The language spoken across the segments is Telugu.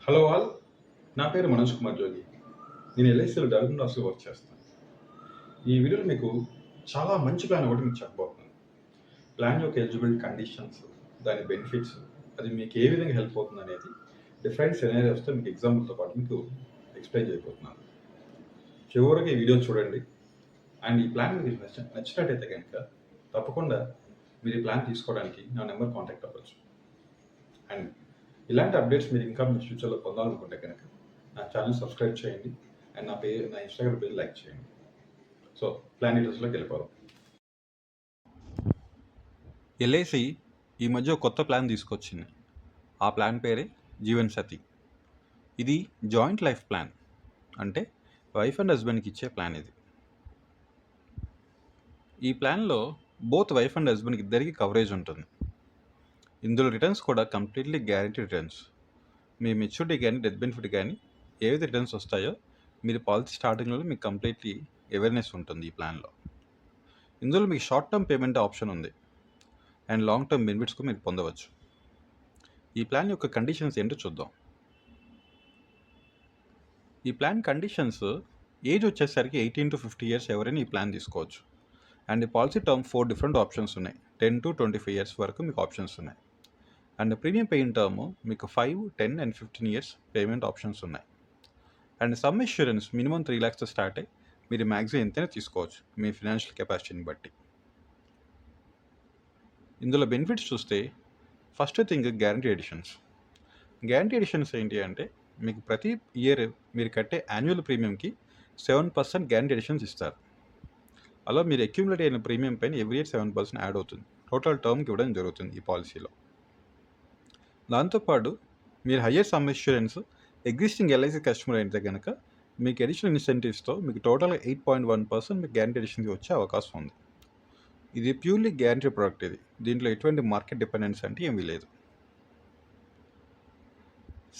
Hello all. నా పేరు మనోజ్ కుమార్ జోగి. నేను ఎల్ఐసిలో డెవలప్మెంట్ ఆఫీస్లో వర్క్ చేస్తాను. ఈ వీడియోలో మీకు చాలా మంచి ప్లాన్ ఒకటి మీకు చెప్పబోతున్నాను. ప్లాన్ యొక్క ఎలిజిబిలిటీ కండిషన్స్, దాని బెనిఫిట్స్, అది మీకు ఏ విధంగా హెల్ప్ అవుతుంది అనేది డిఫరెంట్ సినారియోస్తో మీకు ఎగ్జాంపుల్తో పాటు మీకు ఎక్స్ప్లెయిన్ చేయబోతున్నాను. చివరికి ఈ వీడియో చూడండి. అండ్ ఈ ప్లాన్ మీకు నచ్చినట్టయితే కనుక తప్పకుండా మీరు ఈ ప్లాన్ తీసుకోవడానికి నా నెంబర్ కాంటాక్ట్ అవ్వచ్చు. అండ్ ఇలాంటి అప్డేట్స్ మీరు ఇంకా మీ ఫ్యూచర్లో పొందాలనుకుంటే కనుక నా ఛానల్ సబ్స్క్రైబ్ చేయండి. అండ్ నా ఇన్స్టాగ్రామ్ పేజ్ లైక్ చేయండి. సో ప్లాన్ డీటెయిల్స్లోకి వెళ్ళిపోదాం. ఎల్ఐసి ఈ మధ్య కొత్త ప్లాన్ తీసుకొచ్చింది. ఆ ప్లాన్ పేరే జీవన్ సతి. ఇది జాయింట్ లైఫ్ ప్లాన్, అంటే వైఫ్ అండ్ హస్బెండ్కి ఇచ్చే ప్లాన్ ఇది. ఈ ప్లాన్లో బోత్ వైఫ్ అండ్ హస్బెండ్కి ఇద్దరికి కవరేజ్ ఉంటుంది. ఇందులో రిటర్న్స్ కూడా కంప్లీట్లీ గ్యారంటీ రిటర్న్స్. మీ మెచ్యూరిటీ కానీ డెత్ బెనిఫిట్ కానీ ఏవైతే రిటర్న్స్ వస్తాయో మీరు పాలసీ స్టార్టింగ్లో మీకు కంప్లీట్లీ అవేర్నెస్ ఉంటుంది ఈ ప్లాన్లో. ఇందులో మీకు షార్ట్ టర్మ్ పేమెంట్ ఆప్షన్ ఉంది అండ్ లాంగ్ టర్మ్ బెనిఫిట్స్ కూడా మీరు పొందవచ్చు. ఈ ప్లాన్ యొక్క కండిషన్స్ ఏంటో చూద్దాం. ఈ ప్లాన్ కండిషన్స్ ఏజ్ వచ్చేసరికి 18 to 50 years ఎవరైనా ఈ ప్లాన్ తీసుకోవచ్చు. అండ్ ఈ పాలసీ టర్మ్ 4 డిఫరెంట్ ఆప్షన్స్ ఉన్నాయి. 10 to 25 years వరకు మీకు ఆప్షన్స్ ఉన్నాయి. అండ్ ప్రీమియం పేయింగ్ టర్మ్ మీకు 5, 10 and 15 years పేమెంట్ ఆప్షన్స్ ఉన్నాయి. And some insurance minimum 3 lakhs start అయ్యి మీరు మ్యాక్సిమం ఎంతైనా తీసుకోవచ్చు మీ ఫినాన్షియల్ కెపాసిటీని బట్టి. ఇందులో బెనిఫిట్స్ చూస్తే first thing guarantee additions. Guarantee additions ఏంటి అంటే మీకు ప్రతి ఇయర్ మీరు కట్టే యాన్యువల్ ప్రీమియంకి 7% గ్యారంటీ ఎడిషన్స్ ఇస్తారు. అలా మీరు అక్యూములేట్ అయిన ప్రీమియం పైన ఎవ్రీ ఇయర్ 7% యాడ్ అవుతుంది. టోటల్ టర్మ్కి ఇవ్వడం జరుగుతుంది ఈ పాలసీలో. దాంతోపాటు మీరు higher some insurance existing LIC customer అయితే కనుక మీకు అడిషనల్ ఇన్సెంటివ్స్తో మీకు టోటల్గా 8.1% మీకు గ్యారంటీ ఎడిషన్కి వచ్చే అవకాశం ఉంది. ఇది ప్యూర్లీ గ్యారంటీ ప్రోడక్ట్. ఇది దీంట్లో ఎటువంటి మార్కెట్ డిపెండెన్స్ అంటే ఏమీ లేదు.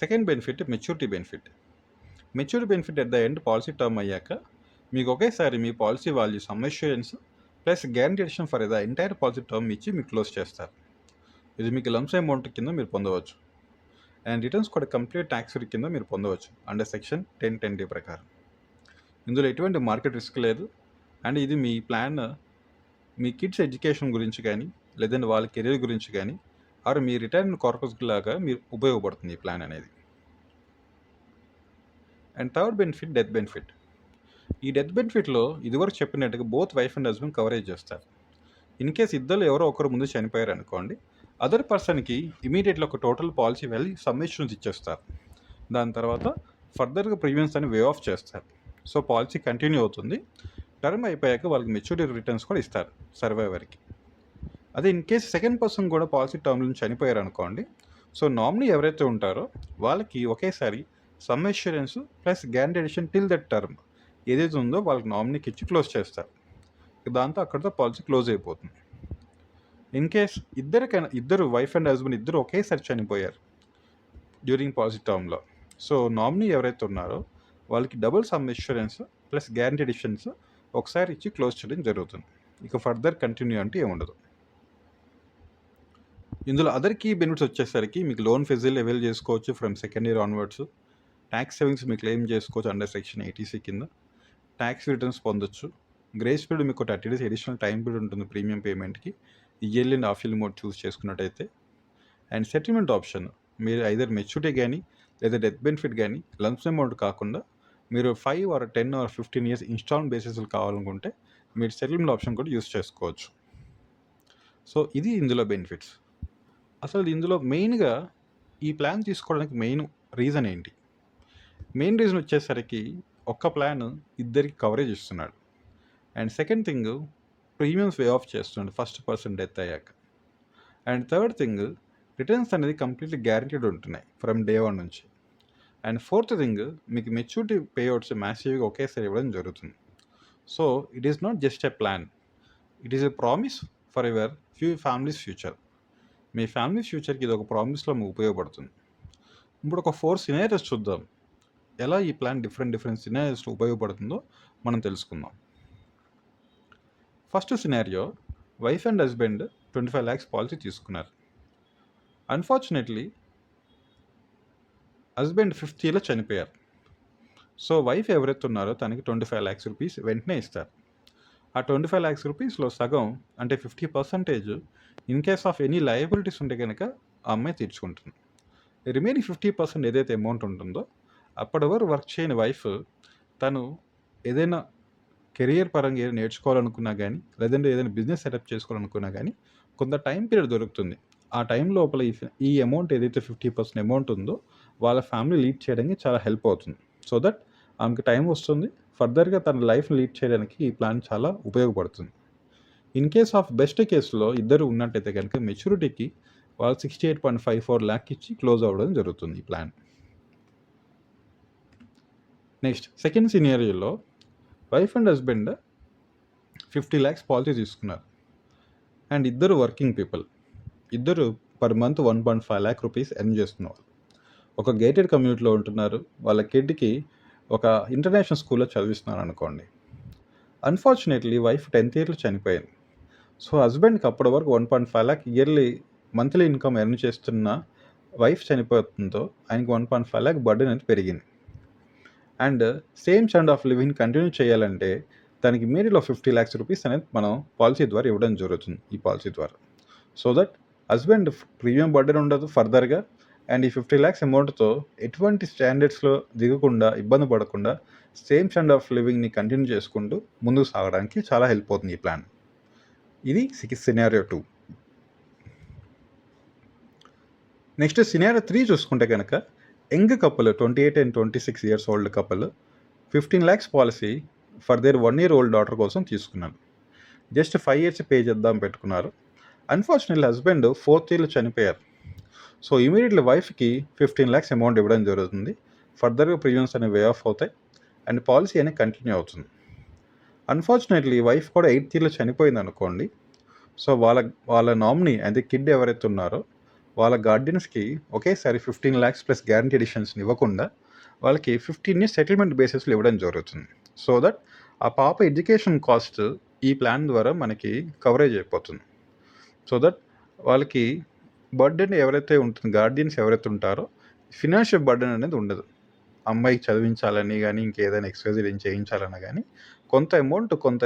Second benefit maturity benefit. Maturity benefit at the end policy term అయ్యాక మీకు ఒకేసారి మీ policy value sum insurance plus guarantee addition for the entire policy term ఇచ్చి మీకు క్లోజ్ చేస్తారు. ఇది మీకు లంప్స్ అమౌంట్ కింద మీరు పొందవచ్చు. అండ్ రిటర్న్స్ కూడా కంప్లీట్ ట్యాక్స్ ఫ్రీ కింద మీరు పొందవచ్చు అండర్ సెక్షన్ 10(10)(d) ప్రకారం. ఇందులో ఎటువంటి మార్కెట్ రిస్క్ లేదు. అండ్ ఇది మీ ప్లాన్ మీ కిడ్స్ ఎడ్యుకేషన్ గురించి కానీ లేదంటే వాళ్ళ కెరీర్ గురించి కానీ ఆర్ మీ రిటైర్మెంట్ కార్పస్ లాగా మీరు ఉపయోగపడుతుంది ఈ ప్లాన్ అనేది. And third benefit death benefit. ఈ డెత్ బెనిఫిట్లో ఇదివరకు చెప్పినట్టుగా both wife and husband coverage చేస్తారు. ఇన్ కేస్ ఇద్దరు ఎవరో ఒకరు ముందు చనిపోయారు అనుకోండి, అదర్ పర్సన్కి ఇమీడియట్లీ ఒక టోటల్ పాలసీ వెళ్ళి సబ్మిషన్స్ ఇచ్చేస్తారు. దాని తర్వాత ఫర్దర్గా ప్రీమియమ్స్ అని వే ఆఫ్ చేస్తారు. సో పాలసీ కంటిన్యూ అవుతుంది. టర్మ్ అయిపోయాక వాళ్ళకి మెచ్యూరిటీ రిటర్న్స్ కూడా ఇస్తారు సర్వైవర్కి. అదే ఇన్ కేసు సెకండ్ పర్సన్ కూడా పాలసీ టర్మ్ నుంచి చనిపోయారు అనుకోండి, సో నామినీ ఎవరైతే ఉంటారో వాళ్ళకి ఒకేసారి some insurance plus guarantee edition till that term ఏదైతే ఉందో వాళ్ళకి నామినీకి ఇచ్చి క్లోజ్ చేస్తారు. దాంతో అక్కడితో పాలసీ క్లోజ్ అయిపోతుంది. ఇన్ కేస్ ఇద్దరు వైఫ్ అండ్ హస్బెండ్ ఇద్దరు ఒకేసారి చనిపోయారు డ్యూరింగ్ పాలసీ టర్మ్లో, సో నామినీ ఎవరైతే ఉన్నారో వాళ్ళకి double sum insurance plus guarantee additions ఒకసారి ఇచ్చి క్లోజ్ చేయడం జరుగుతుంది. ఇక ఫర్దర్ కంటిన్యూ అంటే ఏముండదు. ఇందులో అదర్ కీ బెనిఫిట్స్ వచ్చేసరికి మీకు లోన్ ఫెసిలిటీ అవైల్ చేసుకోవచ్చు from second year onwards. Tax savings మీకు క్లెయిమ్ చేసుకోవచ్చు అండర్ సెక్షన్ 80C కింద. ట్యాక్స్ రిటర్న్స్ పొందొచ్చు. గ్రేస్ పీరియడ్ మీకు 30 days అడిషనల్ టైం పీరియడ్ ఉంటుంది ప్రీమియం పేమెంట్కి yearly and half yearly mode choose చేసుకున్నట్టయితే. అండ్ సెటిల్మెంట్ ఆప్షన్ మీరు ఐదర్ మెచ్యూరిటీ కానీ లేదా డెత్ బెనిఫిట్ కానీ లంప్స్ అమౌంట్ కాకుండా మీరు 5 or 10 or 15 years ఇన్స్టాల్మెంట్ బేసిస్లో కావాలనుకుంటే మీరు సెటిల్మెంట్ ఆప్షన్ కూడా యూస్ చేసుకోవచ్చు. సో ఇది ఇందులో బెనిఫిట్స్. అసలు ఇందులో మెయిన్గా ఈ ప్లాన్ తీసుకోవడానికి మెయిన్ రీజన్ ఏంటి? మెయిన్ రీజన్ వచ్చేసరికి ఒక్క ప్లాన్ ఇద్దరికి కవరేజ్ ఇస్తున్నాడు. And second thing premiums way of చేస్తున్నాడు ఫస్ట్ పర్సన్ డెత్ అయ్యాక. అండ్ థర్డ్ థింగ్ రిటర్న్స్ అనేది కంప్లీట్లీ గ్యారంటీడ్ ఉంటున్నాయి ఫ్రమ్ డే 1 నుంచి. అండ్ ఫోర్త్ థింగ్ మీకు మెచ్యూరిటీ పేఅవుట్స్ మ్యాసివ్గా ఒకేసారి ఇవ్వడం జరుగుతుంది. So it is not just a plan, it is a promise for your family's future. మీ ఫ్యామిలీ ఫ్యూచర్కి ఇది ఒక ప్రామిస్లో మీకు ఉపయోగపడుతుంది. ఇప్పుడు ఒక 4 సినారియోస్ చూద్దాం. ఎలా ఈ ప్లాన్ డిఫరెంట్ సినారియోస్లో ఉపయోగపడుతుందో మనం తెలుసుకుందాం. First scenario, wife and husband 25 lakhs policy తీసుకున్నారు. అన్ఫార్చునేట్లీ హస్బెండ్ 5th ఇయర్‌లో చనిపోయారు. సో, వైఫ్ ఎవరైతే ఉన్నారో తనకి 25 లాక్స్ రూపీస్ వెంటనే ఇస్తారు. ఆ 25 లాక్స్ రూపీస్‌లో సగం అంటే 50% in case of any liabilities ఉంటే గనక ఆ అమ్మాయి తీర్చుకుంటుంది. రిమైనింగ్ 50% ఏదైతే అమౌంట్ ఉంటుందో అప్పటి వరకు వర్క్ చేయని వైఫ్ తను ఏదైనా కెరియర్ పరంగా ఏదైనా నేర్చుకోవాలనుకున్నా గానీ, లేదంటే ఏదైనా బిజినెస్ సెటప్ చేసుకోవాలనుకున్నా గానీ, కొంత టైం పీరియడ్ దొరుకుతుంది. ఆ టైం లోపల ఈ అమౌంట్ ఏదైతే 50% అమౌంట్ ఉందో, వాళ్ళ ఫ్యామిలీ లీడ్ చేయడానికి చాలా హెల్ప్ అవుతుంది. సో దట్ ఆమెకి టైం వస్తుంది. ఫర్దర్‌గా తన లైఫ్‌ని లీడ్ చేయడానికి ఈ ప్లాన్ చాలా ఉపయోగపడుతుంది. ఇన్ కేస్ ఆఫ్ బెస్ట్ కేస్‌లో ఇద్దరు ఉన్నట్టయితే గనుక మెచ్యూరిటీకి వాళ్ళు 68.54 లాక్ ఇచ్చి క్లోజ్ అవ్వడం జరుగుతుంది ఈ ప్లాన్. నెక్స్ట్ సెకండ్ సినారియోలో wife and husband 50 lakhs policy తీసుకున్నారు. అండ్ ఇద్దరు వర్కింగ్ పీపుల్. ఇద్దరు per month 1.5 lakh rupees earn చేస్తున్నారు. ఒక గేటెడ్ కమ్యూనిటీలో ఉంటున్నారు. వాళ్ళ కిడ్‌కి ఒక ఇంటర్నేషనల్ స్కూల్‌లో చదివిస్తున్నారు అనుకోండి. అన్‌ఫార్చునేట్‌లీ వైఫ్ 10th ఇయర్‌లో చనిపోయింది. సో, హస్బెండ్‌కి అప్పటి వరకు 1.5 lakh yearly monthly income earn చేస్తున్న వైఫ్ చనిపోవడంతో ఆయనకి 1.5 లాక్ బర్డెన్ అనేది పెరిగింది. And same standard of living continue చేయాలంటే దానికి ఇమ్మీడియట్‌గా 50 లాక్స్ రూపీస్ అనేది మనం పాలసీ ద్వారా ఇవ్వడం జరుగుతుంది ఈ పాలసీ ద్వారా. So that husband premium burden ఉండదు ఫర్దర్‌గా. అండ్ ఈ 50 లాక్స్ అమౌంట్‌తో ఎటువంటి స్టాండర్డ్స్‌లో దిగకుండా, ఇబ్బంది పడకుండా సేమ్ స్టాండర్డ్ ఆఫ్ లివింగ్‌ని కంటిన్యూ చేసుకుంటూ ముందుకు సాగడానికి చాలా హెల్ప్ అవుతుంది ఈ ప్లాన్. ఇది సినారియో 2. నెక్స్ట్ సినారియో 3 చూసుకుంటే కనుక young couple 28 and 26 years old couple 15 lakhs policy for their 1 year old daughter కోసం తీసుకున్నాను. జస్ట్ 5 years పే చేద్దాం పెట్టుకున్నారు. అన్‌ఫార్చునేట్‌లీ హస్బెండ్ 4th ఇయర్‌లో చనిపోయారు. సో, ఇమీడియట్‌లీ వైఫ్‌కి 15 లాక్స్ అమౌంట్ ఇవ్వడం జరుగుతుంది. ఫర్దర్‌గా ప్రీమియమ్స్ అనేవి వే ఆఫ్ అవుతాయి. అండ్ పాలసీ అనేది కంటిన్యూ అవుతుంది. అన్‌ఫార్చునేట్‌లీ వైఫ్ కూడా 8th ఇయర్‌లో చనిపోయింది అనుకోండి. సో, వాళ్ళ నామినీ అంటే కిడ్ ఎవరైతే ఉన్నారో వాళ్ళ గార్డియన్స్‌కి ఒకేసారి 15 లాక్స్ ప్లస్ గ్యారంటీ ఎడిషన్స్‌ని ఇవ్వకుండా వాళ్ళకి 15 ఇయర్స్ సెటిల్మెంట్ బేసిస్‌లో ఇవ్వడం జరుగుతుంది. సో దట్ ఆ పాప ఎడ్యుకేషన్ కాస్ట్ ఈ ప్లాన్ ద్వారా మనకి కవరేజ్ అయిపోతుంది. సో దట్ వాళ్ళకి బర్డెన్ ఎవరైతే ఉంటుంది గార్డియన్స్ ఎవరైతే ఉంటారో ఫినాన్షియల్ బర్డెన్ అనేది ఉండదు. అమ్మాయికి చదివించాలని కానీ ఇంకేదైనా ఎక్స్‌వైజెడ్ చేయించాలన్నా కానీ కొంత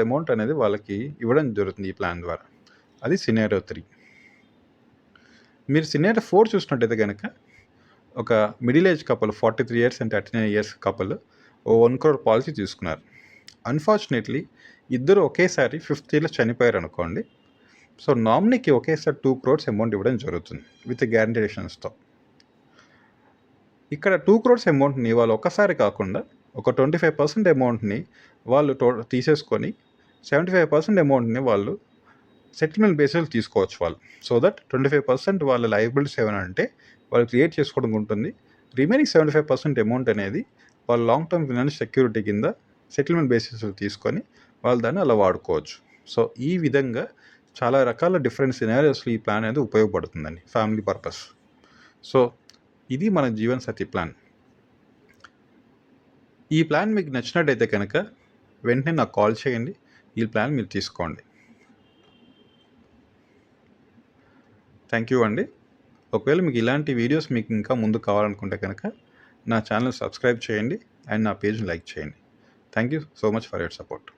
అమౌంట్ అనేది వాళ్ళకి ఇవ్వడం జరుగుతుంది ఈ ప్లాన్ ద్వారా. అది సినారియో 3. మీరు సినారియో 4 చూసినట్టయితే కనుక ఒక middle age couple 43 years and 39 years couple 1 crore policy తీసుకున్నారు. అన్‌ఫార్చునేట్‌లీ ఇద్దరు ఒకేసారి 5th ఇయర్‌లో చనిపోయారు అనుకోండి. సో, నామినీకి ఒకేసారి 2 crores అమౌంట్ ఇవ్వడం జరుగుతుంది విత్ గ్యారంటీ ఎడిషన్స్‌తో. ఇక్కడ 2 crores అమౌంట్‌ని వాళ్ళు ఒక్కసారి కాకుండా ఒక 25% అమౌంట్‌ని వాళ్ళు తీసేసుకొని 75% అమౌంట్‌ని వాళ్ళు సెటిల్మెంట్ బేసిస్‌లో తీసుకోవచ్చు వాళ్ళు. సో దట్ 25% వాళ్ళ లయబిలిటీస్ ఏమైనా అంటే వాళ్ళు క్రియేట్ చేసుకోవడం ఉంటుంది. రిమైనింగ్ 75% అమౌంట్ అనేది వాళ్ళు లాంగ్ టర్మ్ ఫైనాన్షియల్ సెక్యూరిటీ కింద సెటిల్మెంట్ బేసిస్‌లో తీసుకొని వాళ్ళు దాన్ని అలా వాడుకోవచ్చు. సో, ఈ విధంగా చాలా రకాల డిఫరెంట్ సినారియోస్‌లో ఈ ప్లాన్ అనేది ఉపయోగపడుతుందండి ఫ్యామిలీ పర్పస్. సో, ఇది మన జీవన్ సాథీ ప్లాన్. ఈ ప్లాన్ మీకు నచ్చినట్టయితే కనుక వెంటనే నాకు కాల్ చేయండి. ఈ ప్లాన్ మీరు తీసుకోండి. థ్యాంక్ యూ అండి. ఒకవేళ మీకు ఇలాంటి వీడియోస్ మీకు ఇంకా ముందు కావాలనుకుంటే కనుక నా ఛానల్ సబ్స్క్రైబ్ చేయండి అండ్ నా పేజ్ని లైక్ చేయండి. Thank you so much for your support.